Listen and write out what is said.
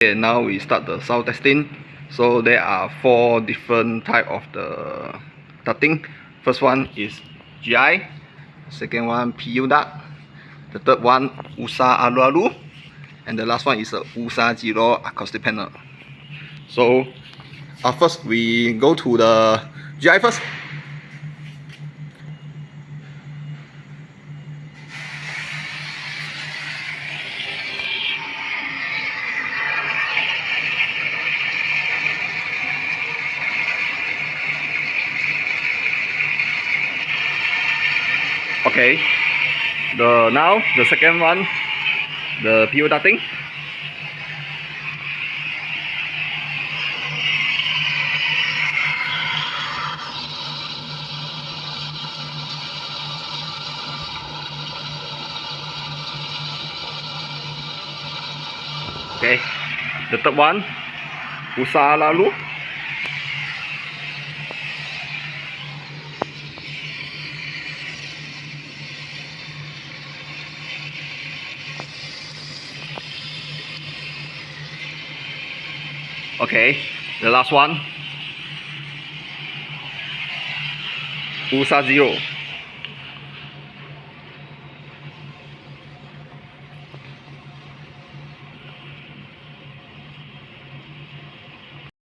Okay, now we start the sound testing. So there are 4 different type of the ducting. First one is GI, second one PU duct, the third one URSA Alu-Alu, and the last one is a URSA Zero acoustic panel. So first we go to the GI first. Okay, now the second one, the PU ducting. Okay, the third one, URSA Alu-Alu. Okay, the last one, URSA Zero.